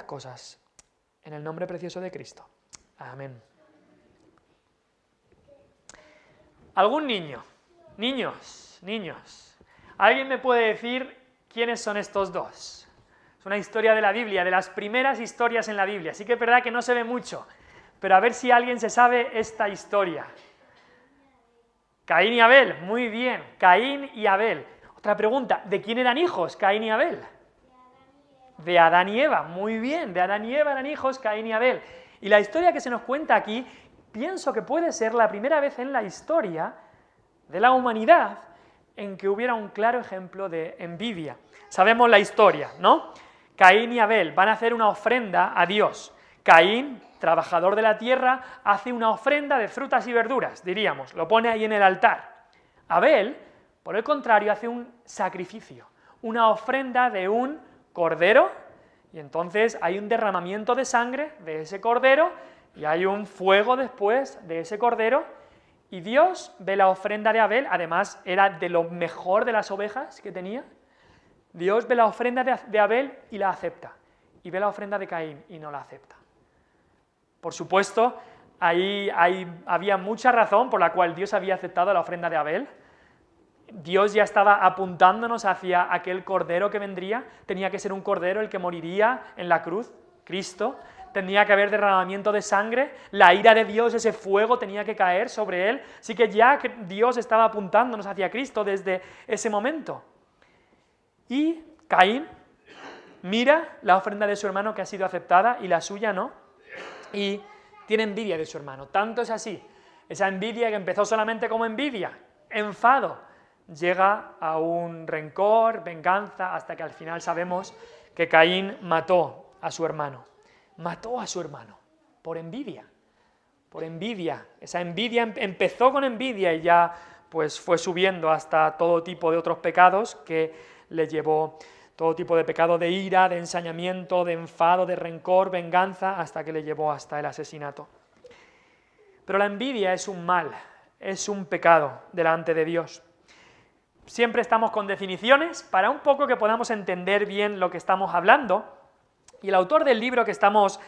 cosas. En el nombre precioso de Cristo. Amén. ¿Algún niño? Niños. ¿Alguien me puede decir quiénes son estos dos? Es una historia de la Biblia, de las primeras historias en la Biblia. Sí que es verdad que no se ve mucho, pero a ver si alguien se sabe esta historia. Caín y Abel, muy bien, Caín y Abel. Otra pregunta, ¿de quién eran hijos Caín y Abel? De Adán y Eva, muy bien, de Adán y Eva eran hijos Caín y Abel. Y la historia que se nos cuenta aquí, pienso que puede ser la primera vez en la historia de la humanidad en que hubiera un claro ejemplo de envidia. Sabemos la historia, ¿no? Caín y Abel van a hacer una ofrenda a Dios. Caín, trabajador de la tierra, hace una ofrenda de frutas y verduras, diríamos, lo pone ahí en el altar. Abel, por el contrario, hace un sacrificio, una ofrenda de un cordero, y entonces hay un derramamiento de sangre de ese cordero, y hay un fuego después de ese cordero, y Dios ve la ofrenda de Abel, además era de lo mejor de las ovejas que tenía. Dios ve la ofrenda de Abel y la acepta, y ve la ofrenda de Caín y no la acepta. Por supuesto, ahí había mucha razón por la cual Dios había aceptado la ofrenda de Abel. Dios ya estaba apuntándonos hacia aquel cordero que vendría, tenía que ser un cordero el que moriría en la cruz, Cristo, tenía que haber derramamiento de sangre, la ira de Dios, ese fuego tenía que caer sobre él, así que ya Dios estaba apuntándonos hacia Cristo desde ese momento. Y Caín mira la ofrenda de su hermano que ha sido aceptada y la suya no, y tiene envidia de su hermano, tanto es así, esa envidia que empezó solamente como envidia, enfado, llega a un rencor, venganza, hasta que al final sabemos que Caín mató a su hermano por envidia, esa envidia empezó con envidia y ya pues fue subiendo hasta todo tipo de otros pecados que le llevó, todo tipo de pecado de ira, de ensañamiento, de enfado, de rencor, venganza, hasta que le llevó hasta el asesinato. Pero la envidia es un mal, es un pecado delante de Dios. Siempre estamos con definiciones para un poco que podamos entender bien lo que estamos hablando, y el autor del libro que estamos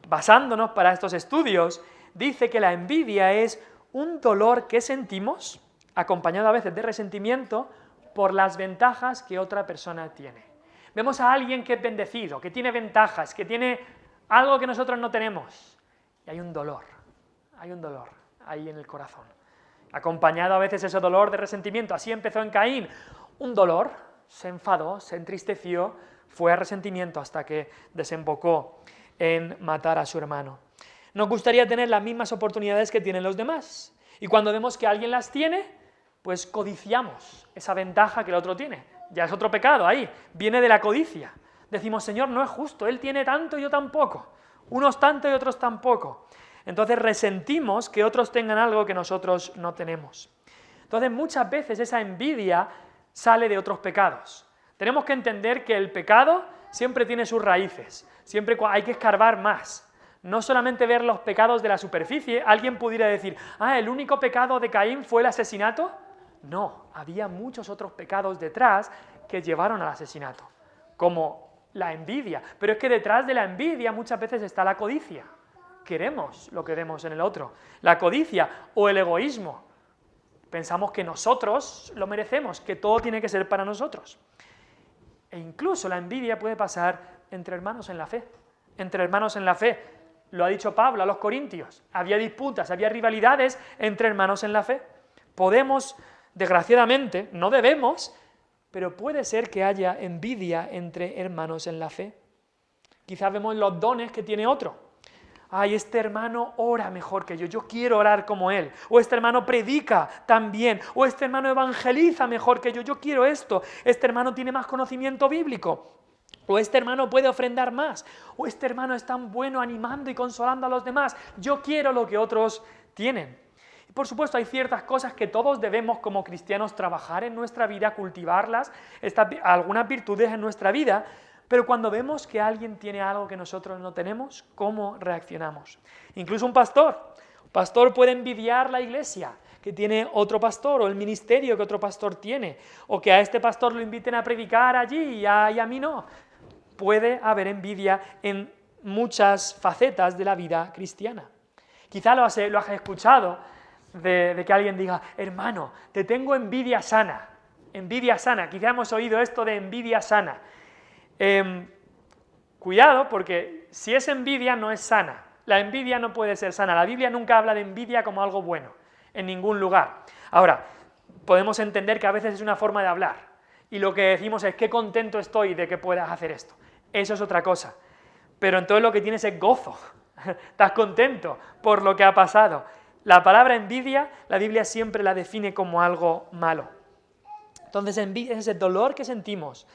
basándonos para estos estudios dice que la envidia es un dolor que sentimos, acompañado a veces de resentimiento, por las ventajas que otra persona tiene. Vemos a alguien que es bendecido, que tiene ventajas, que tiene algo que nosotros no tenemos, y hay un dolor ahí en el corazón. Acompañado a veces ese dolor de resentimiento, así empezó en Caín, un dolor, se enfadó, se entristeció, fue a resentimiento hasta que desembocó en matar a su hermano. Nos gustaría tener las mismas oportunidades que tienen los demás, y cuando vemos que alguien las tiene, pues codiciamos esa ventaja que el otro tiene. Ya es otro pecado ahí, viene de la codicia. Decimos, Señor, no es justo, Él tiene tanto y yo tampoco, unos tanto y otros tampoco. Entonces resentimos que otros tengan algo que nosotros no tenemos. Entonces muchas veces esa envidia sale de otros pecados. Tenemos que entender que el pecado siempre tiene sus raíces, siempre hay que escarbar más. No solamente ver los pecados de la superficie, alguien pudiera decir, el único pecado de Caín fue el asesinato. No, había muchos otros pecados detrás que llevaron al asesinato, como la envidia. Pero es que detrás de la envidia muchas veces está la codicia. Queremos lo que vemos en el otro. La codicia o el egoísmo. Pensamos que nosotros lo merecemos, que todo tiene que ser para nosotros. E incluso la envidia puede pasar entre hermanos en la fe. Entre hermanos en la fe. Lo ha dicho Pablo a los Corintios. Había disputas, había rivalidades entre hermanos en la fe. Podemos, desgraciadamente, no debemos, pero puede ser que haya envidia entre hermanos en la fe. Quizás vemos los dones que tiene otro. Este hermano ora mejor que yo quiero orar como él. O este hermano predica tan bien. O este hermano evangeliza mejor que yo quiero esto. Este hermano tiene más conocimiento bíblico. O este hermano puede ofrendar más. O este hermano es tan bueno animando y consolando a los demás. Yo quiero lo que otros tienen. Y por supuesto hay ciertas cosas que todos debemos como cristianos trabajar en nuestra vida, cultivarlas, algunas virtudes en nuestra vida. Pero cuando vemos que alguien tiene algo que nosotros no tenemos, ¿cómo reaccionamos? Incluso un pastor puede envidiar la iglesia que tiene otro pastor, o el ministerio que otro pastor tiene, o que a este pastor lo inviten a predicar allí y a mí no. Puede haber envidia en muchas facetas de la vida cristiana. Quizá lo has escuchado de que alguien diga, hermano, te tengo envidia sana. Envidia sana, quizá hemos oído esto de envidia sana. Cuidado, porque si es envidia no es sana. La envidia no puede ser sana. La Biblia nunca habla de envidia como algo bueno, en ningún lugar. Ahora, podemos entender que a veces es una forma de hablar, y lo que decimos es, qué contento estoy de que puedas hacer esto. Eso es otra cosa. Pero entonces lo que tienes es gozo. Estás contento por lo que ha pasado. La palabra envidia, la Biblia siempre la define como algo malo. Entonces, envidia es ese dolor que sentimos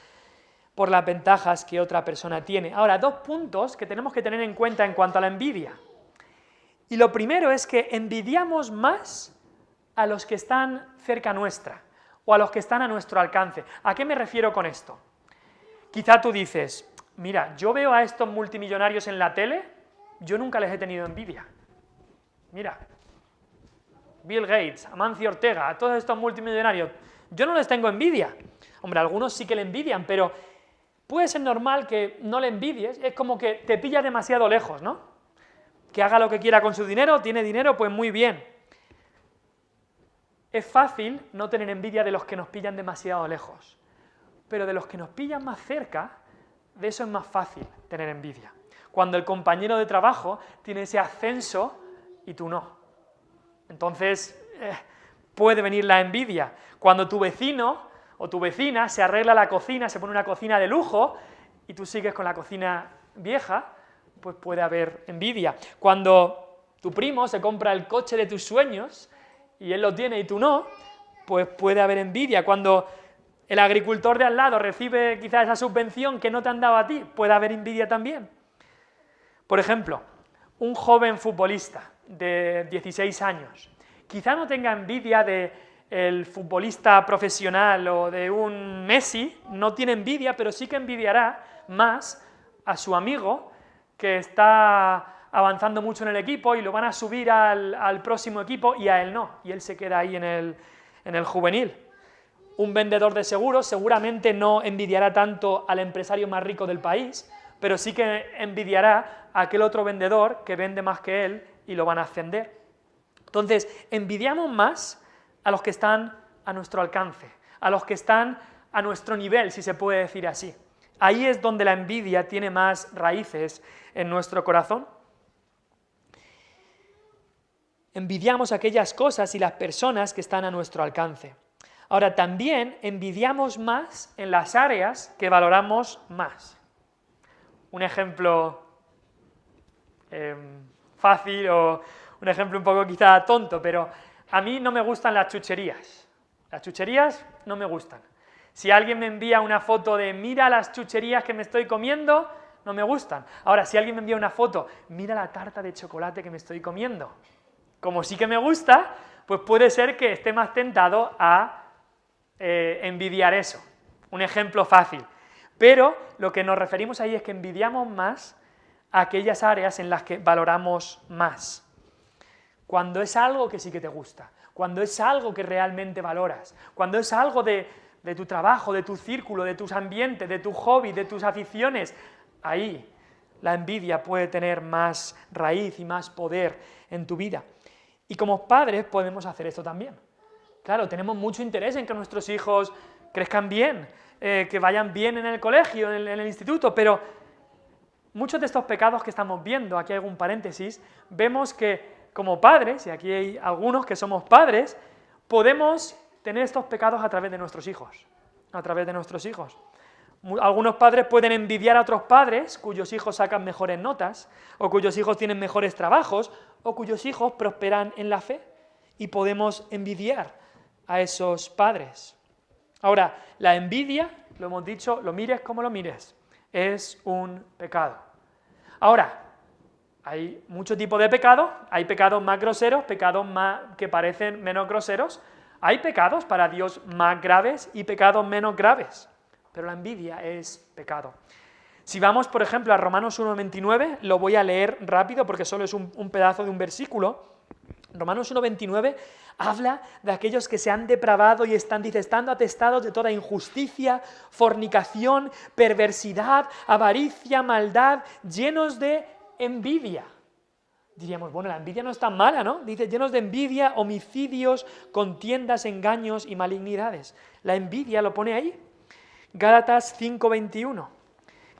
por las ventajas que otra persona tiene. Ahora, 2 puntos que tenemos que tener en cuenta en cuanto a la envidia. Y lo primero es que envidiamos más a los que están cerca nuestra, o a los que están a nuestro alcance. ¿A qué me refiero con esto? Quizá tú dices, mira, yo veo a estos multimillonarios en la tele, yo nunca les he tenido envidia. Mira, Bill Gates, Amancio Ortega, a todos estos multimillonarios, yo no les tengo envidia. Hombre, algunos sí que le envidian, pero puede ser normal que no le envidies, es como que te pilla demasiado lejos, ¿no? Que haga lo que quiera con su dinero, tiene dinero, pues muy bien. Es fácil no tener envidia de los que nos pillan demasiado lejos, pero de los que nos pillan más cerca, de eso es más fácil tener envidia. Cuando el compañero de trabajo tiene ese ascenso y tú no. Entonces, puede venir la envidia. Cuando tu vecino o tu vecina se arregla la cocina, se pone una cocina de lujo y tú sigues con la cocina vieja, pues puede haber envidia. Cuando tu primo se compra el coche de tus sueños y él lo tiene y tú no, pues puede haber envidia. Cuando el agricultor de al lado recibe quizás esa subvención que no te han dado a ti, puede haber envidia también. Por ejemplo, un joven futbolista de 16 años, quizá no tenga envidia del futbolista profesional o de un Messi, no tiene envidia, pero sí que envidiará más a su amigo que está avanzando mucho en el equipo y lo van a subir al próximo equipo y a él no, y él se queda ahí en el juvenil. Un vendedor de seguros seguramente no envidiará tanto al empresario más rico del país, pero sí que envidiará a aquel otro vendedor que vende más que él y lo van a ascender. Entonces, envidiamos más a los que están a nuestro alcance, a los que están a nuestro nivel, si se puede decir así. Ahí es donde la envidia tiene más raíces en nuestro corazón. Envidiamos aquellas cosas y las personas que están a nuestro alcance. Ahora, también envidiamos más en las áreas que valoramos más. Un ejemplo fácil o un ejemplo un poco quizá tonto, pero a mí no me gustan las chucherías. Las chucherías no me gustan. Si alguien me envía una foto de mira las chucherías que me estoy comiendo, no me gustan. Ahora, si alguien me envía una foto, mira la tarta de chocolate que me estoy comiendo, como sí que me gusta, pues puede ser que esté más tentado a envidiar eso. Un ejemplo fácil. Pero lo que nos referimos ahí es que envidiamos más a aquellas áreas en las que valoramos más. Cuando es algo que sí que te gusta, cuando es algo que realmente valoras, cuando es algo de tu trabajo, de tu círculo, de tus ambientes, de tu hobby, de tus aficiones, ahí la envidia puede tener más raíz y más poder en tu vida. Y como padres podemos hacer esto también. Claro, tenemos mucho interés en que nuestros hijos crezcan bien, que vayan bien en el colegio, en el instituto, pero muchos de estos pecados que estamos viendo, aquí hay algún paréntesis, vemos que como padres, y aquí hay algunos que somos padres, podemos tener estos pecados a través de nuestros hijos, Algunos padres pueden envidiar a otros padres cuyos hijos sacan mejores notas, o cuyos hijos tienen mejores trabajos, o cuyos hijos prosperan en la fe, y podemos envidiar a esos padres. Ahora, la envidia, lo hemos dicho, lo mires como lo mires, es un pecado. Ahora, hay muchos tipos de pecados, hay pecados más groseros, pecados que parecen menos groseros, hay pecados para Dios más graves y pecados menos graves, pero la envidia es pecado. Si vamos, por ejemplo, a Romanos 1:29, lo voy a leer rápido porque solo es un pedazo de un versículo, Romanos 1:29 habla de aquellos que se han depravado y están, dice, estando atestados de toda injusticia, fornicación, perversidad, avaricia, maldad, llenos de envidia. Diríamos, bueno, la envidia no es tan mala, ¿no? Dice, llenos de envidia, homicidios, contiendas, engaños y malignidades. La envidia lo pone ahí. Gálatas 5:21.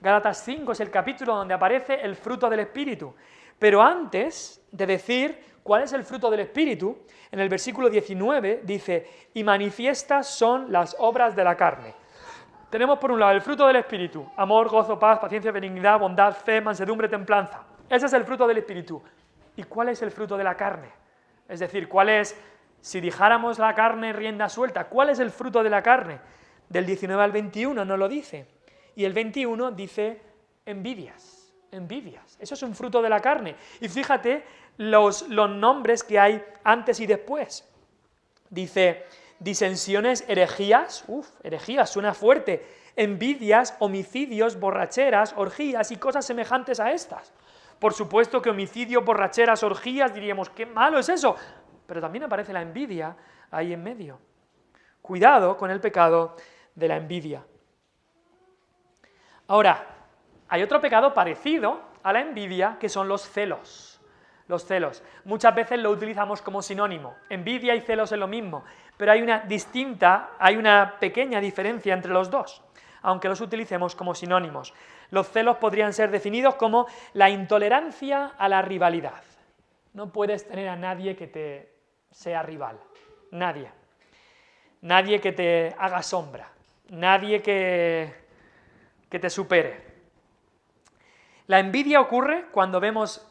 Gálatas 5 es el capítulo donde aparece el fruto del Espíritu. Pero antes de decir cuál es el fruto del Espíritu, en el versículo 19 dice, y manifiestas son las obras de la carne. Tenemos por un lado el fruto del Espíritu, amor, gozo, paz, paciencia, benignidad, bondad, fe, mansedumbre, templanza. Ese es el fruto del Espíritu. ¿Y cuál es el fruto de la carne? Es decir, ¿cuál es, si dejáramos la carne rienda suelta, cuál es el fruto de la carne? Del 19 al 21 no lo dice. Y el 21 dice envidias, envidias. Eso es un fruto de la carne. Y fíjate los nombres que hay antes y después. Dice disensiones, herejías, herejías suena fuerte, envidias, homicidios, borracheras, orgías y cosas semejantes a estas. Por supuesto que homicidio, borracheras, orgías, diríamos, qué malo es eso, pero también aparece la envidia ahí en medio. Cuidado con el pecado de la envidia. Ahora, hay otro pecado parecido a la envidia, que son los celos. Los celos. Muchas veces lo utilizamos como sinónimo. Envidia y celos es lo mismo, pero hay una pequeña diferencia entre los dos, aunque los utilicemos como sinónimos. Los celos podrían ser definidos como la intolerancia a la rivalidad. No puedes tener a nadie que te sea rival. Nadie. Nadie que te haga sombra. Nadie que te supere. La envidia ocurre cuando vemos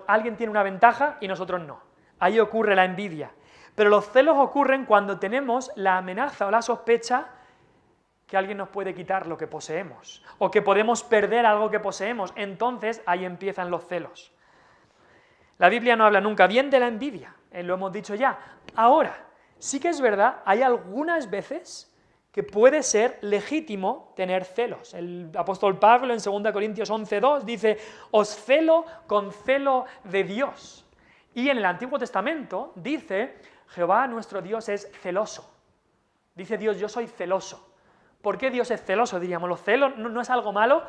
alguien tiene una ventaja y nosotros no. Ahí ocurre la envidia. Pero los celos ocurren cuando tenemos la amenaza o la sospecha que alguien nos puede quitar lo que poseemos, o que podemos perder algo que poseemos. Entonces ahí empiezan los celos. La Biblia no habla nunca bien de la envidia, lo hemos dicho ya. Ahora, sí que es verdad, hay algunas veces que puede ser legítimo tener celos. El apóstol Pablo en 2 Corintios 11:2 dice, os celo con celo de Dios. Y en el Antiguo Testamento dice, Jehová nuestro Dios es celoso. Dice Dios, yo soy celoso. ¿Por qué Dios es celoso? Diríamos, los celos no es algo malo.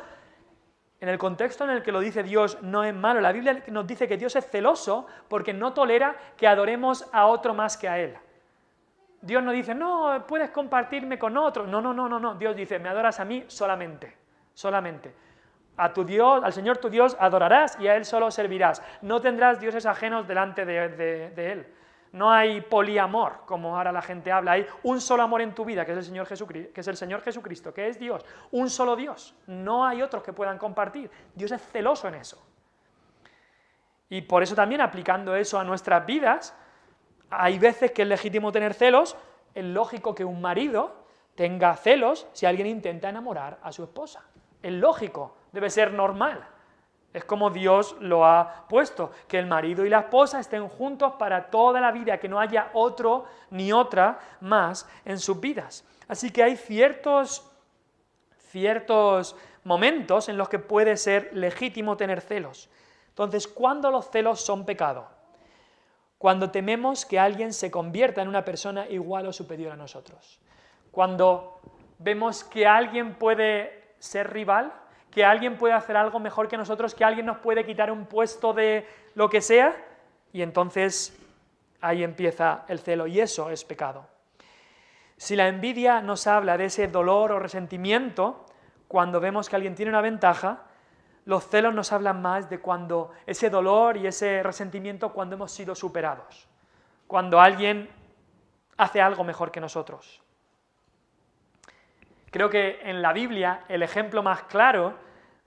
En el contexto en el que lo dice Dios no es malo. La Biblia nos dice que Dios es celoso porque no tolera que adoremos a otro más que a Él. Dios no dice, no, puedes compartirme con otro. No. Dios dice, me adoras a mí solamente. A tu Dios, al Señor tu Dios adorarás y a Él solo servirás. No tendrás dioses ajenos delante de Él. No hay poliamor, como ahora la gente habla. Hay un solo amor en tu vida, que es el Señor Jesucristo, que es Dios. Un solo Dios. No hay otros que puedan compartir. Dios es celoso en eso. Y por eso también, aplicando eso a nuestras vidas, hay veces que es legítimo tener celos. Es lógico que un marido tenga celos si alguien intenta enamorar a su esposa. Es lógico, debe ser normal. Es como Dios lo ha puesto, que el marido y la esposa estén juntos para toda la vida, que no haya otro ni otra más en sus vidas. Así que hay ciertos momentos en los que puede ser legítimo tener celos. Entonces, ¿cuándo los celos son pecado? Cuando tememos que alguien se convierta en una persona igual o superior a nosotros. Cuando vemos que alguien puede ser rival, que alguien puede hacer algo mejor que nosotros, que alguien nos puede quitar un puesto de lo que sea, y entonces ahí empieza el celo, y eso es pecado. Si la envidia nos habla de ese dolor o resentimiento, cuando vemos que alguien tiene una ventaja, los celos nos hablan más de cuando ese dolor y ese resentimiento cuando hemos sido superados, cuando alguien hace algo mejor que nosotros. Creo que en la Biblia el ejemplo más claro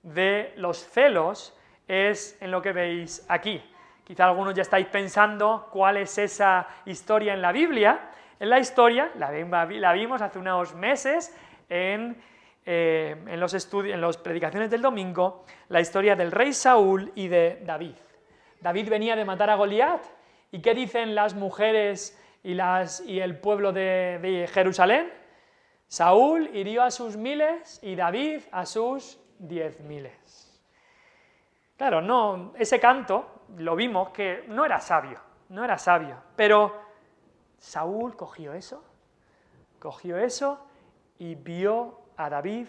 de los celos es en lo que veis aquí. Quizá algunos ya estáis pensando cuál es esa historia en la Biblia. En la historia, la vimos hace unos meses en las predicaciones del domingo, la historia del rey Saúl y de David. David venía de matar a Goliat, ¿y qué dicen las mujeres y el pueblo de Jerusalén? Saúl hirió a sus 1000 y David a sus 10.000. Claro, ese canto lo vimos que no era sabio, no era sabio. Pero Saúl cogió eso y vio a David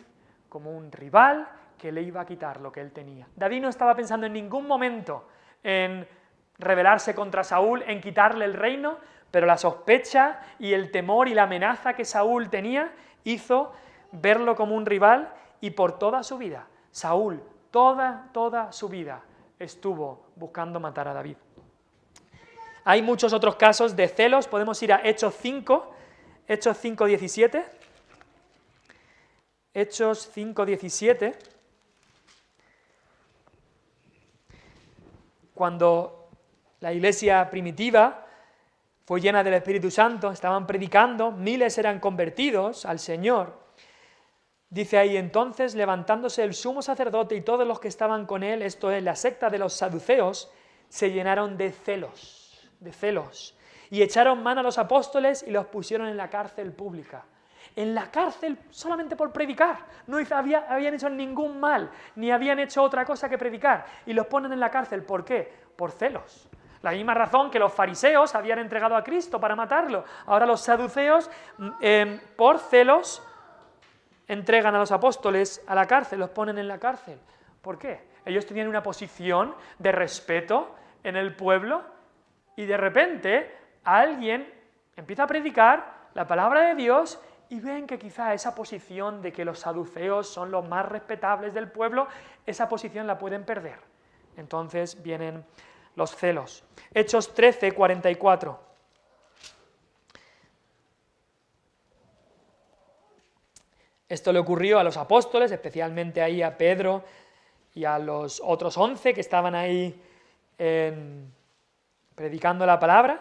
como un rival que le iba a quitar lo que él tenía. David no estaba pensando en ningún momento en rebelarse contra Saúl, en quitarle el reino, pero la sospecha y el temor y la amenaza que Saúl tenía hizo verlo como un rival, y por toda su vida, Saúl, toda su vida, estuvo buscando matar a David. Hay muchos otros casos de celos. Podemos ir a Hechos 5:17. Hechos 5:17. Cuando la iglesia primitiva fue llena del Espíritu Santo, estaban predicando, miles eran convertidos al Señor. Dice ahí: entonces, levantándose el sumo sacerdote y todos los que estaban con él, esto es, la secta de los saduceos, se llenaron de celos, y echaron mano a los apóstoles y los pusieron en la cárcel pública. En la cárcel solamente por predicar, no habían hecho ningún mal, ni habían hecho otra cosa que predicar, y los ponen en la cárcel. ¿Por qué? Por celos. La misma razón que los fariseos habían entregado a Cristo para matarlo. Ahora los saduceos, por celos, entregan a los apóstoles a la cárcel, los ponen en la cárcel. ¿Por qué? Ellos tenían una posición de respeto en el pueblo, y de repente alguien empieza a predicar la palabra de Dios y ven que quizá esa posición de que los saduceos son los más respetables del pueblo, esa posición la pueden perder. Entonces vienen los celos. Hechos 13:44. Esto le ocurrió a los apóstoles, especialmente ahí a Pedro y a los otros 11 que estaban ahí predicando la palabra.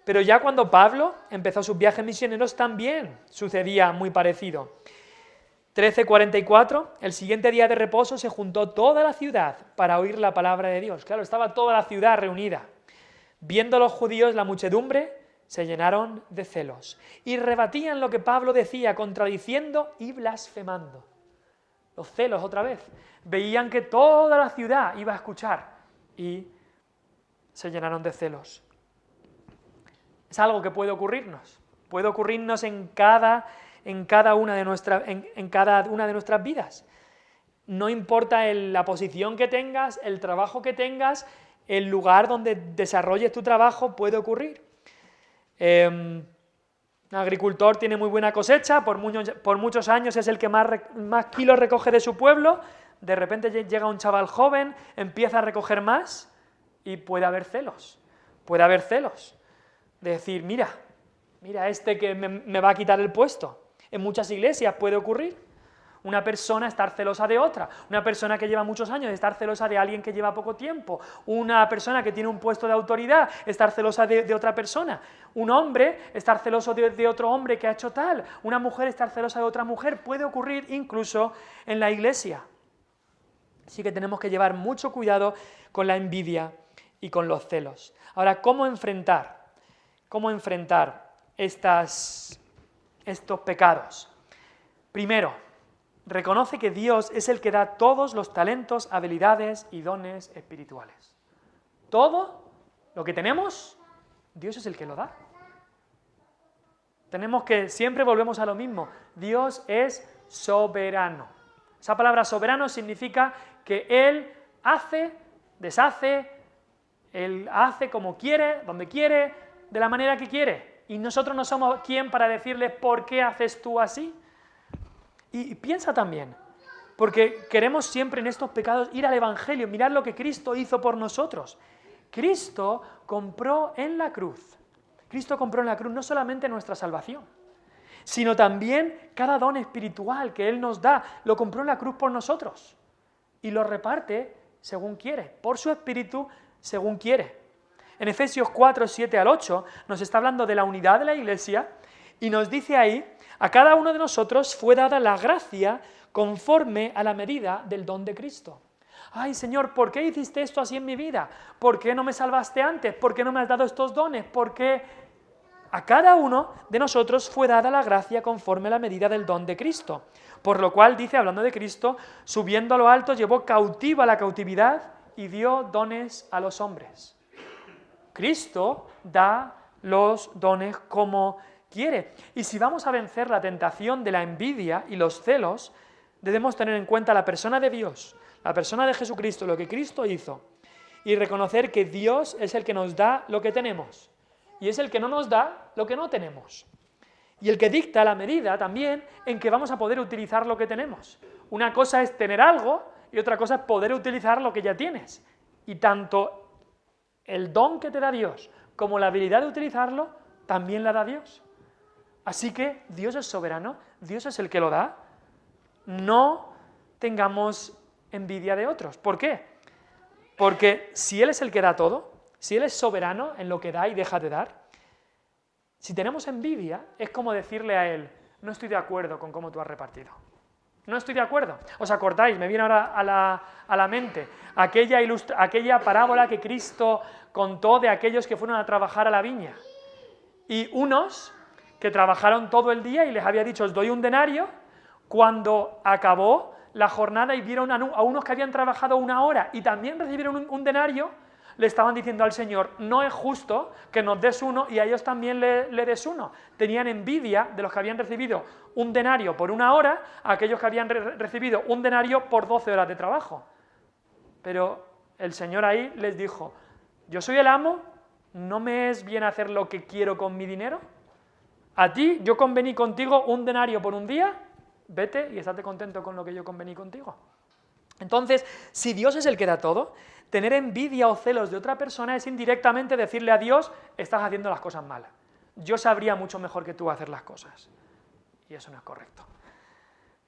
Pero ya cuando Pablo empezó sus viajes misioneros también sucedía muy parecido. 13:44, el siguiente día de reposo se juntó toda la ciudad para oír la palabra de Dios. Claro, estaba toda la ciudad reunida. Viendo los judíos la muchedumbre, se llenaron de celos y rebatían lo que Pablo decía, contradiciendo y blasfemando. Los celos otra vez. Veían que toda la ciudad iba a escuchar y se llenaron de celos. Es algo que puede ocurrirnos en cada una de nuestras vidas. No importa la posición que tengas, el trabajo que tengas, el lugar donde desarrolles tu trabajo, puede ocurrir. Un agricultor tiene muy buena cosecha, por muchos años es el que más kilos recoge de su pueblo. De repente llega un chaval joven, empieza a recoger más y puede haber celos. De decir, mira este que me va a quitar el puesto. En muchas iglesias puede ocurrir. Una persona estar celosa de otra, una persona que lleva muchos años estar celosa de alguien que lleva poco tiempo, una persona que tiene un puesto de autoridad estar celosa de otra persona, un hombre estar celoso de otro hombre que ha hecho tal, una mujer estar celosa de otra mujer. Puede ocurrir incluso en la iglesia. Así que tenemos que llevar mucho cuidado con la envidia y con los celos. Ahora, ¿cómo enfrentar estos pecados? Primero, reconoce que Dios es el que da todos los talentos, habilidades y dones espirituales. Todo lo que tenemos, Dios es el que lo da. Siempre volvemos a lo mismo. Dios es soberano. Esa palabra soberano significa que Él hace, deshace, Él hace como quiere, donde quiere, de la manera que quiere. Y nosotros no somos quien para decirle ¿por qué haces tú así? Y piensa también, porque queremos siempre en estos pecados ir al Evangelio, mirar lo que Cristo hizo por nosotros. Cristo compró en la cruz no solamente nuestra salvación, sino también cada don espiritual que Él nos da, lo compró en la cruz por nosotros y lo reparte según quiere, por su Espíritu según quiere. En Efesios 4, 7 al 8 nos está hablando de la unidad de la Iglesia y nos dice ahí: a cada uno de nosotros fue dada la gracia conforme a la medida del don de Cristo. Ay, Señor, ¿por qué hiciste esto así en mi vida? ¿Por qué no me salvaste antes? ¿Por qué no me has dado estos dones? ¿Por qué? A cada uno de nosotros fue dada la gracia conforme a la medida del don de Cristo. Por lo cual, dice, hablando de Cristo, subiendo a lo alto, llevó cautiva la cautividad y dio dones a los hombres. Cristo da los dones como quiere. Y si vamos a vencer la tentación de la envidia y los celos, debemos tener en cuenta la persona de Dios, la persona de Jesucristo, lo que Cristo hizo, y reconocer que Dios es el que nos da lo que tenemos, y es el que no nos da lo que no tenemos. Y el que dicta la medida también en que vamos a poder utilizar lo que tenemos. Una cosa es tener algo y otra cosa es poder utilizar lo que ya tienes. Y tanto el don que te da Dios como la habilidad de utilizarlo, también la da Dios. Así que Dios es soberano, Dios es el que lo da. No tengamos envidia de otros. ¿Por qué? Porque si Él es el que da todo, si Él es soberano en lo que da y deja de dar, si tenemos envidia, es como decirle a Él, no estoy de acuerdo con cómo tú has repartido. No estoy de acuerdo. ¿Os acordáis? Me viene ahora a la mente aquella parábola que Cristo contó de aquellos que fueron a trabajar a la viña. Y unos que trabajaron todo el día y les había dicho, os doy un denario, cuando acabó la jornada y vieron a unos que habían trabajado 1 hora y también recibieron un denario, le estaban diciendo al Señor, no es justo que nos des uno y a ellos también le des uno. Tenían envidia de los que habían recibido un denario por 1 hora, a aquellos que habían recibido un denario por 12 horas de trabajo. Pero el Señor ahí les dijo, yo soy el amo, ¿no me es bien hacer lo que quiero con mi dinero? A ti, yo convení contigo un denario por un día, vete y estate contento con lo que yo convení contigo. Entonces, si Dios es el que da todo, tener envidia o celos de otra persona es indirectamente decirle a Dios, estás haciendo las cosas mal. Yo sabría mucho mejor que tú hacer las cosas. Y eso no es correcto.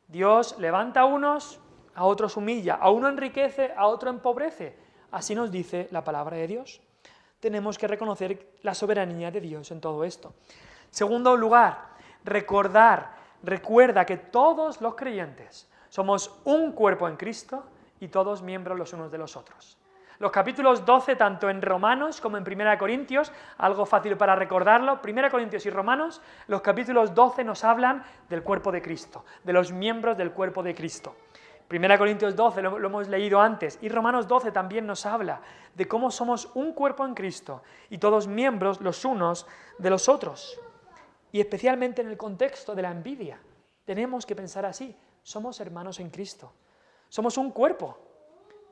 Dios levanta a unos, a otros humilla, a uno enriquece, a otro empobrece. Así nos dice la palabra de Dios. Tenemos que reconocer la soberanía de Dios en todo esto. Segundo lugar, recuerda que todos los creyentes somos un cuerpo en Cristo y todos miembros los unos de los otros. Los capítulos 12, tanto en Romanos como en 1 Corintios, algo fácil para recordarlo, 1 Corintios y Romanos, los capítulos 12 nos hablan del cuerpo de Cristo, de los miembros del cuerpo de Cristo. 1 Corintios 12 lo hemos leído antes, y Romanos 12 también nos habla de cómo somos un cuerpo en Cristo y todos miembros los unos de los otros. Y especialmente en el contexto de la envidia, tenemos que pensar así, somos hermanos en Cristo, somos un cuerpo.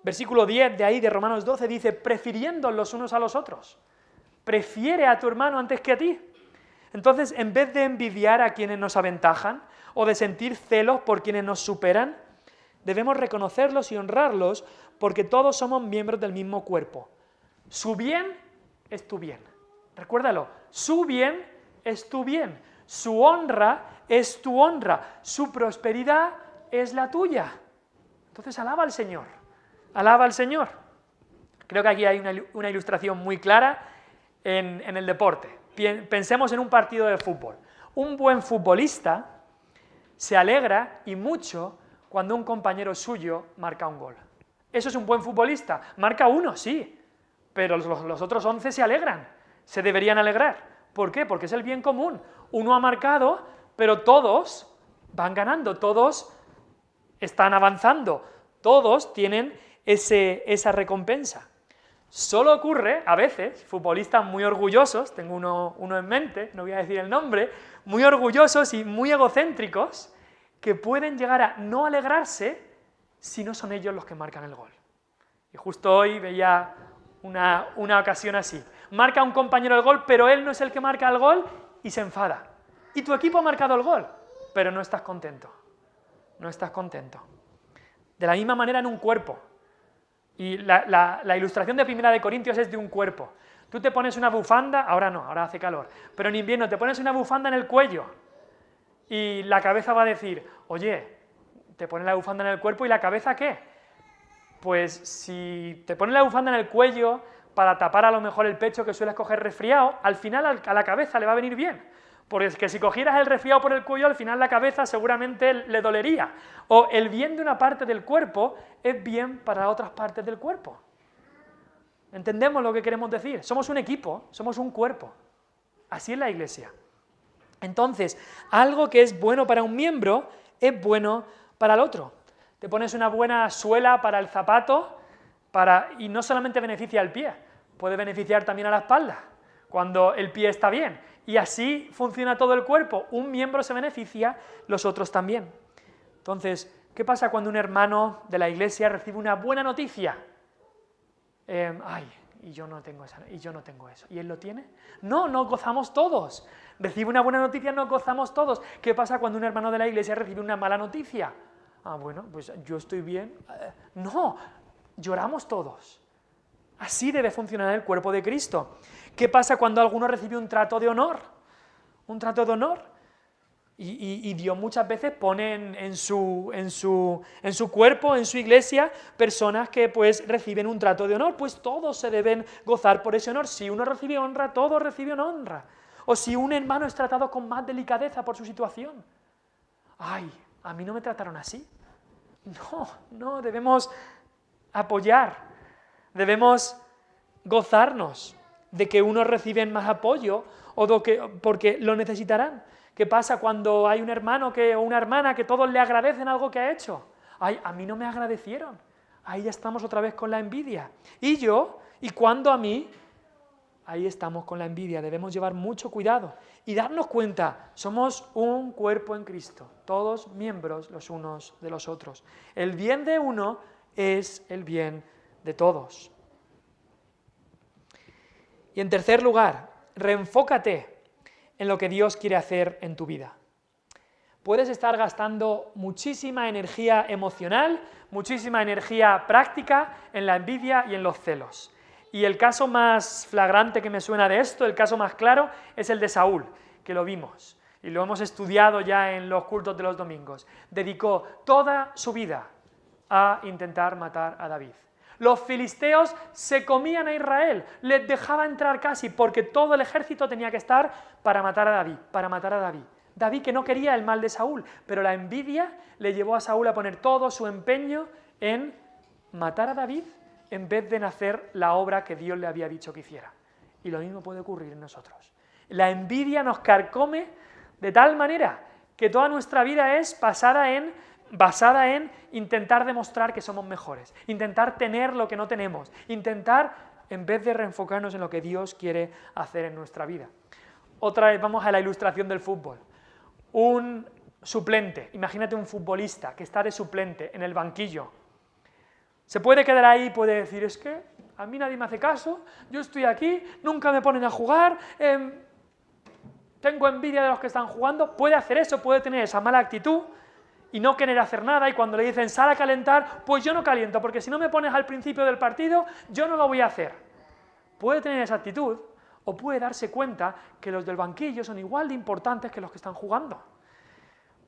Versículo 10 de ahí de Romanos 12 dice, prefiriendo los unos a los otros. Prefiere a tu hermano antes que a ti. Entonces, en vez de envidiar a quienes nos aventajan o de sentir celos por quienes nos superan, debemos reconocerlos y honrarlos porque todos somos miembros del mismo cuerpo. Su bien es tu bien. Recuérdalo, su bien es tu bien. Su honra es tu honra. Su prosperidad es la tuya. Entonces, alaba al Señor. Alaba al Señor. Creo que aquí hay una ilustración muy clara en el deporte. Pensemos en un partido de fútbol. Un buen futbolista se alegra y mucho cuando un compañero suyo marca un gol. ¿Eso es un buen futbolista? Marca uno, sí, pero los otros 11 se alegran, se deberían alegrar. ¿Por qué? Porque es el bien común. Uno ha marcado, pero todos van ganando, todos están avanzando, todos tienen esa recompensa. Solo ocurre, a veces, futbolistas muy orgullosos, tengo uno en mente, no voy a decir el nombre, muy orgullosos y muy egocéntricos, que pueden llegar a no alegrarse si no son ellos los que marcan el gol. Y justo hoy veía una ocasión así. Marca un compañero el gol, pero él no es el que marca el gol y se enfada. Y tu equipo ha marcado el gol, pero no estás contento. No estás contento. De la misma manera en un cuerpo. Y la ilustración de 1 Corintios es de un cuerpo. Tú te pones una bufanda, ahora no, ahora hace calor, pero en invierno te pones una bufanda en el cuello y la cabeza va a decir, oye, te pones la bufanda en el cuerpo y la cabeza ¿qué? Pues si te pones la bufanda en el cuello para tapar a lo mejor el pecho que sueles coger resfriado, al final a la cabeza le va a venir bien. Porque es que si cogieras el resfriado por el cuello, al final la cabeza seguramente le dolería. O el bien de una parte del cuerpo es bien para otras partes del cuerpo. ¿Entendemos lo que queremos decir? Somos un equipo, somos un cuerpo. Así es la Iglesia. Entonces, algo que es bueno para un miembro es bueno para el otro. Te pones una buena suela para el zapato y no solamente beneficia al pie, puede beneficiar también a la espalda, cuando el pie está bien. Y así funciona todo el cuerpo. Un miembro se beneficia, los otros también. Entonces, ¿qué pasa cuando un hermano de la iglesia recibe una buena noticia? Y yo no tengo eso. ¿Y él lo tiene? No, nos gozamos todos. Recibe una buena noticia, nos gozamos todos. ¿Qué pasa cuando un hermano de la iglesia recibe una mala noticia? Bueno, pues yo estoy bien. No, lloramos todos. Así debe funcionar el cuerpo de Cristo. ¿Qué pasa cuando alguno recibe un trato de honor? Un trato de honor. Y Dios muchas veces pone en su cuerpo, en su iglesia, personas que pues reciben un trato de honor. Pues todos se deben gozar por ese honor. Si uno recibe honra, todos reciben honra. O si un hermano es tratado con más delicadeza por su situación. A mí no me trataron así. No, debemos apoyar, debemos gozarnos de que unos reciben más apoyo porque lo necesitarán. ¿Qué pasa cuando hay un hermano o una hermana que todos le agradecen algo que ha hecho? A mí no me agradecieron. Ahí ya estamos otra vez con la envidia. ¿Y cuándo a mí? Ahí estamos con la envidia. Debemos llevar mucho cuidado y darnos cuenta, somos un cuerpo en Cristo, todos miembros los unos de los otros. El bien de uno es el bien de todos. Y en tercer lugar, reenfócate en lo que Dios quiere hacer en tu vida. Puedes estar gastando muchísima energía emocional, muchísima energía práctica en la envidia y en los celos. Y el caso más flagrante que me suena de esto, el caso más claro, es el de Saúl, que lo vimos y lo hemos estudiado ya en los cultos de los domingos. Dedicó toda su vida a intentar matar a David. Los filisteos se comían a Israel, les dejaba entrar casi, porque todo el ejército tenía que estar para matar a David. David que no quería el mal de Saúl, pero la envidia le llevó a Saúl a poner todo su empeño en matar a David en vez de en hacer la obra que Dios le había dicho que hiciera. Y lo mismo puede ocurrir en nosotros. La envidia nos carcome de tal manera que toda nuestra vida es basada en intentar demostrar que somos mejores, intentar tener lo que no tenemos, en vez de reenfocarnos en lo que Dios quiere hacer en nuestra vida. Otra vez vamos a la ilustración del fútbol. Un suplente, imagínate un futbolista que está de suplente en el banquillo. Se puede quedar ahí y puede decir, es que a mí nadie me hace caso, yo estoy aquí, nunca me ponen a jugar, tengo envidia de los que están jugando. Puede hacer eso, puede tener esa mala actitud y no querer hacer nada, y cuando le dicen sal a calentar, pues yo no caliento, porque si no me pones al principio del partido, yo no lo voy a hacer. Puede tener esa actitud, o puede darse cuenta que los del banquillo son igual de importantes que los que están jugando.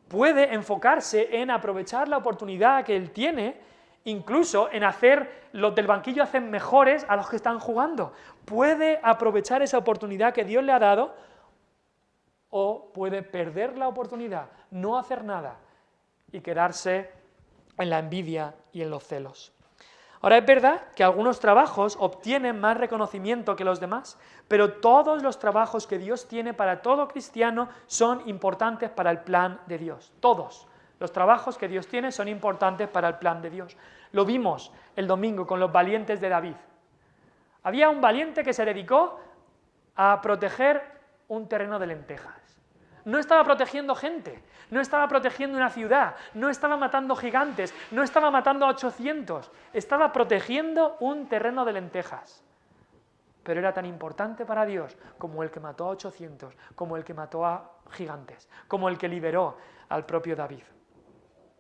Puede enfocarse en aprovechar la oportunidad que él tiene, incluso en hacer, los del banquillo hacen mejores a los que están jugando. Puede aprovechar esa oportunidad que Dios le ha dado, o puede perder la oportunidad, no hacer nada y quedarse en la envidia y en los celos. Ahora, es verdad que algunos trabajos obtienen más reconocimiento que los demás, pero todos los trabajos que Dios tiene para todo cristiano son importantes para el plan de Dios. Todos los trabajos que Dios tiene son importantes para el plan de Dios. Lo vimos el domingo con los valientes de David. Había un valiente que se dedicó a proteger un terreno de lentejas. No estaba protegiendo gente, no estaba protegiendo una ciudad, no estaba matando gigantes, no estaba matando a 800, estaba protegiendo un terreno de lentejas. Pero era tan importante para Dios como el que mató a 800, como el que mató a gigantes, como el que liberó al propio David.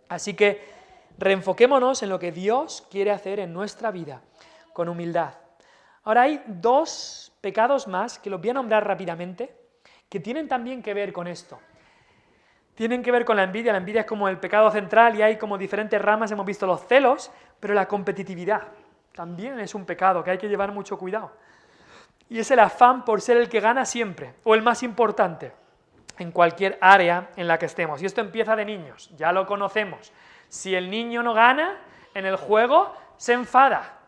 Así que reenfoquémonos en lo que Dios quiere hacer en nuestra vida, con humildad. Ahora hay dos pecados más que los voy a nombrar rápidamente, que tienen también que ver con esto. Tienen que ver con la envidia es como el pecado central y hay como diferentes ramas, hemos visto los celos, pero la competitividad también es un pecado que hay que llevar mucho cuidado. Y es el afán por ser el que gana siempre, o el más importante, en cualquier área en la que estemos. Y esto empieza de niños, ya lo conocemos. Si el niño no gana en el juego, se enfada.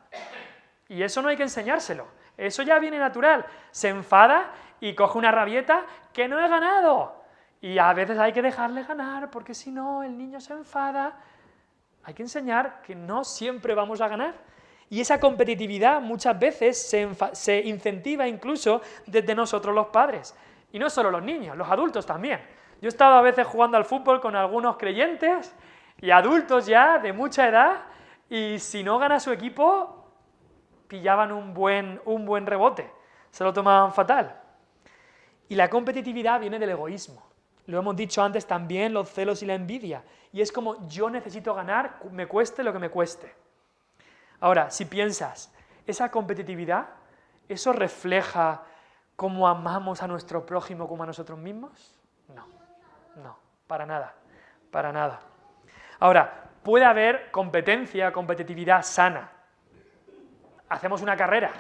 Y eso no hay que enseñárselo, eso ya viene natural. Se enfada y coge una rabieta que no he ganado. Y a veces hay que dejarle ganar, porque si no el niño se enfada. Hay que enseñar que no siempre vamos a ganar Y esa competitividad muchas veces se incentiva incluso desde nosotros los padres. Y no solo los niños, los adultos también. Yo he estado a veces jugando al fútbol con algunos creyentes y adultos ya de mucha edad, y si no gana su equipo, pillaban un buen rebote, se lo tomaban fatal. Y la competitividad viene del egoísmo. Lo hemos dicho antes también, los celos y la envidia. Y es como yo necesito ganar, me cueste lo que me cueste. Ahora, si piensas, esa competitividad, ¿eso refleja cómo amamos a nuestro prójimo como a nosotros mismos? No, para nada, para nada. Ahora, puede haber competitividad sana. Hacemos una carrera,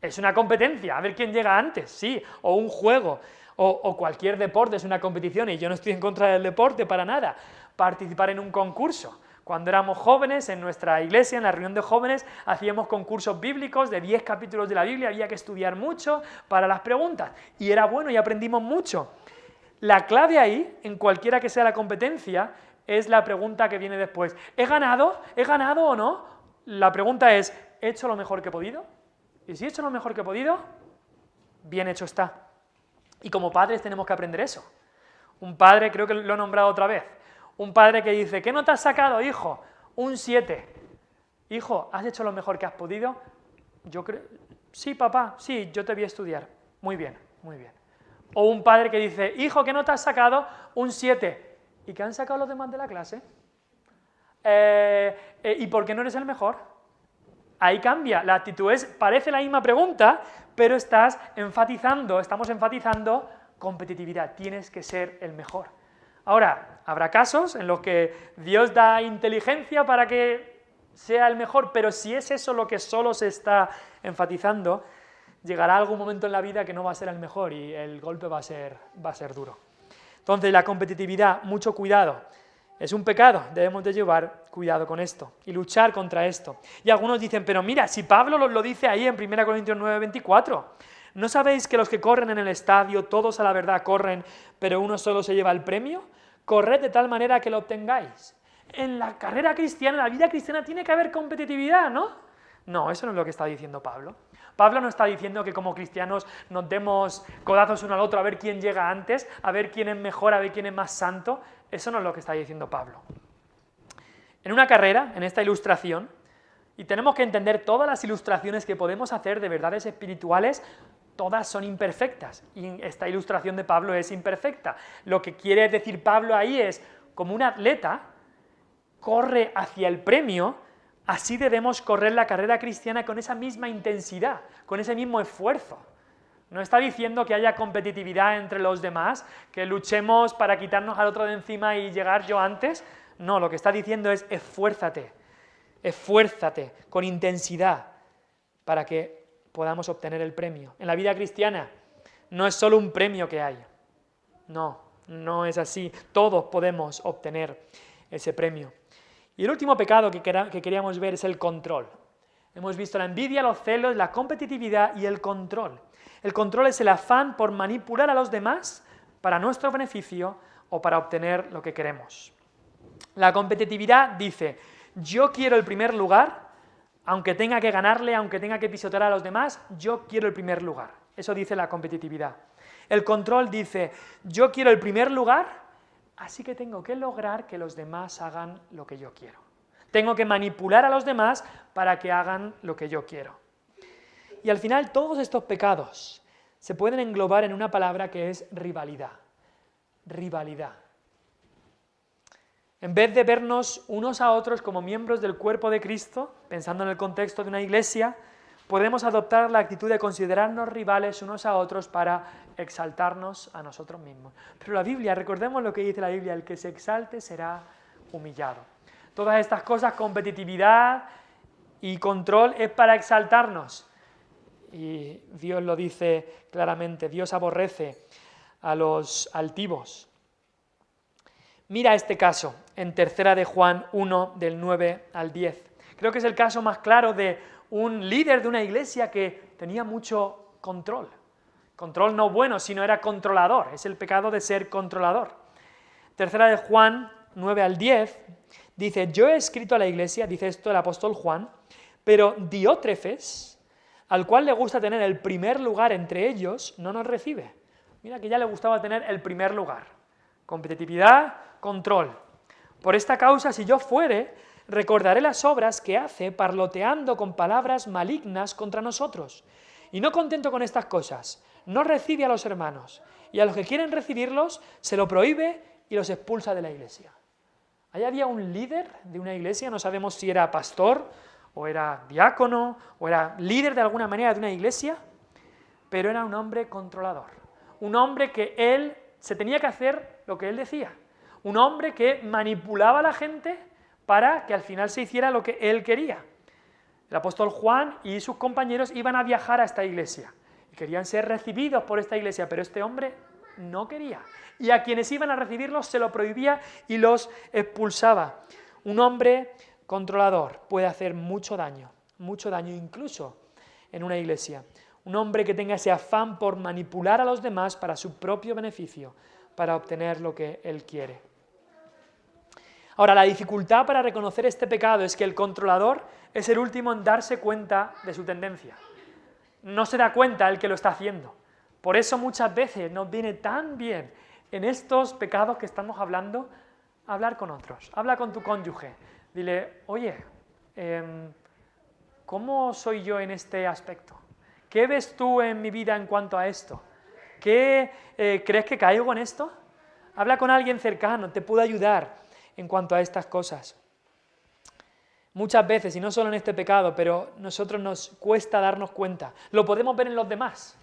es una competencia, a ver quién llega antes, sí, o un juego, o cualquier deporte es una competición, y yo no estoy en contra del deporte para nada. Participar en un concurso. Cuando éramos jóvenes, en nuestra iglesia, en la reunión de jóvenes, hacíamos concursos bíblicos de 10 capítulos de la Biblia, había que estudiar mucho para las preguntas, y era bueno y aprendimos mucho. La clave ahí, en cualquiera que sea la competencia, es la pregunta que viene después. ¿He ganado? ¿He ganado o no? La pregunta es, ¿he hecho lo mejor que he podido? Y si he hecho lo mejor que he podido, bien hecho está. Y como padres tenemos que aprender eso. Un padre, creo que lo he nombrado otra vez, un padre que dice, ¿qué nota has sacado, hijo? Un 7. Hijo, ¿has hecho lo mejor que has podido? Yo creo, sí, papá, sí, yo te voy a estudiar. Muy bien, muy bien. O un padre que dice, hijo, ¿qué nota has sacado? Un 7. ¿Y qué han sacado los demás de la clase? ¿Y por qué no eres el mejor? Ahí cambia, la actitud parece la misma pregunta, pero estamos enfatizando competitividad, tienes que ser el mejor. Ahora, habrá casos en los que Dios da inteligencia para que sea el mejor, pero si es eso lo que solo se está enfatizando, llegará algún momento en la vida que no va a ser el mejor y el golpe va a ser duro. Entonces, la competitividad, mucho cuidado. Es un pecado, debemos de llevar cuidado con esto y luchar contra esto. Y algunos dicen, pero mira, si Pablo lo dice ahí en 1 Corintios 9:24, ¿no sabéis que los que corren en el estadio, todos a la verdad corren, pero uno solo se lleva el premio? Corred de tal manera que lo obtengáis. En la carrera cristiana, en la vida cristiana, tiene que haber competitividad, ¿no? No, eso no es lo que está diciendo Pablo. Pablo no está diciendo que como cristianos nos demos codazos uno al otro a ver quién llega antes, a ver quién es mejor, a ver quién es más santo. Eso no es lo que está diciendo Pablo. En una carrera, en esta ilustración, y tenemos que entender todas las ilustraciones que podemos hacer de verdades espirituales, todas son imperfectas, y esta ilustración de Pablo es imperfecta. Lo que quiere decir Pablo ahí es, como un atleta corre hacia el premio, así debemos correr la carrera cristiana con esa misma intensidad, con ese mismo esfuerzo. No está diciendo que haya competitividad entre los demás, que luchemos para quitarnos al otro de encima y llegar yo antes. No, lo que está diciendo es esfuérzate con intensidad para que podamos obtener el premio. En la vida cristiana no es solo un premio que hay. No es así. Todos podemos obtener ese premio. Y el último pecado que queríamos ver es el control. Hemos visto la envidia, los celos, la competitividad y el control. El control es el afán por manipular a los demás para nuestro beneficio o para obtener lo que queremos. La competitividad dice, yo quiero el primer lugar, aunque tenga que ganarle, aunque tenga que pisotear a los demás, yo quiero el primer lugar. Eso dice la competitividad. El control dice, yo quiero el primer lugar, así que tengo que lograr que los demás hagan lo que yo quiero. Tengo que manipular a los demás para que hagan lo que yo quiero. Y al final todos estos pecados se pueden englobar en una palabra que es rivalidad. Rivalidad. En vez de vernos unos a otros como miembros del cuerpo de Cristo, pensando en el contexto de una iglesia, podemos adoptar la actitud de considerarnos rivales unos a otros para exaltarnos a nosotros mismos. Pero la Biblia, recordemos lo que dice la Biblia, el que se exalte será humillado. Todas estas cosas, competitividad y control, es para exaltarnos. Y Dios lo dice claramente, Dios aborrece a los altivos. Mira este caso en 3 de Juan 1, del 9 al 10. Creo que es el caso más claro de un líder de una iglesia que tenía mucho control. Control no bueno, sino era controlador. Es el pecado de ser controlador. 3 de Juan 9 al 10 dice, yo he escrito a la iglesia, dice esto el apóstol Juan, Pero Diótrefes, al cual le gusta tener el primer lugar entre ellos, no nos recibe. Mira que ya le gustaba tener el primer lugar. Competitividad, control. Por esta causa, si yo fuere, recordaré las obras que hace parloteando con palabras malignas contra nosotros. Y no contento con estas cosas, no recibe a los hermanos, y a los que quieren recibirlos se lo prohíbe y los expulsa de la iglesia. Ahí había un líder de una iglesia, no sabemos si era pastor, o era diácono, o era líder de alguna manera de una iglesia, pero era un hombre controlador, un hombre que él se tenía que hacer lo que él decía, un hombre que manipulaba a la gente para que al final se hiciera lo que él quería. El apóstol Juan y sus compañeros iban a viajar a esta iglesia, y querían ser recibidos por esta iglesia, pero este hombre no quería, y a quienes iban a recibirlos se lo prohibía y los expulsaba. Un hombre controlador puede hacer mucho daño incluso en una iglesia. Un hombre que tenga ese afán por manipular a los demás para su propio beneficio, para obtener lo que él quiere. Ahora, la dificultad para reconocer este pecado es que el controlador es el último en darse cuenta de su tendencia. No se da cuenta el que lo está haciendo. Por eso muchas veces nos viene tan bien en estos pecados que estamos hablando, hablar con otros. Habla con tu cónyuge. Dile, oye, ¿cómo soy yo en este aspecto? ¿Qué ves tú en mi vida en cuanto a esto? ¿Crees que caigo en esto? Habla con alguien cercano, te puede ayudar en cuanto a estas cosas. Muchas veces, y no solo en este pecado, pero a nosotros nos cuesta darnos cuenta. Lo podemos ver en los demás.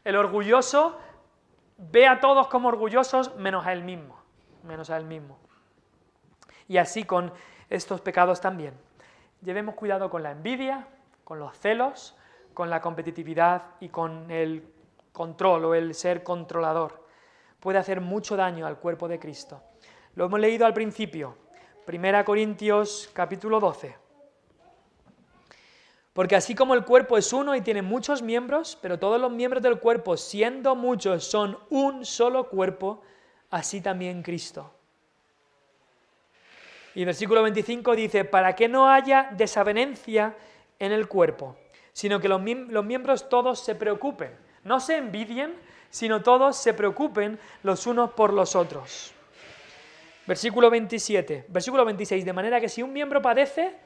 El orgulloso ve a todos como orgullosos menos a él mismo. Y así con estos pecados también. Llevemos cuidado con la envidia, con los celos, con la competitividad y con el control o el ser controlador. Puede hacer mucho daño al cuerpo de Cristo. Lo hemos leído al principio, 1 Corintios capítulo 12. Porque así como el cuerpo es uno y tiene muchos miembros, pero todos los miembros del cuerpo, siendo muchos, son un solo cuerpo, así también Cristo. Y el versículo 25 dice, para que no haya desavenencia en el cuerpo, sino que los miembros todos se preocupen, no se envidien, sino todos se preocupen los unos por los otros. Versículo 26, de manera que si un miembro padece,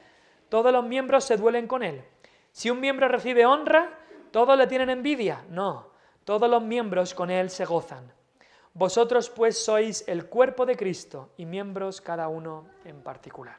todos los miembros se duelen con él. Si un miembro recibe honra, ¿todos le tienen envidia? No, todos los miembros con él se gozan. Vosotros pues sois el cuerpo de Cristo y miembros cada uno en particular.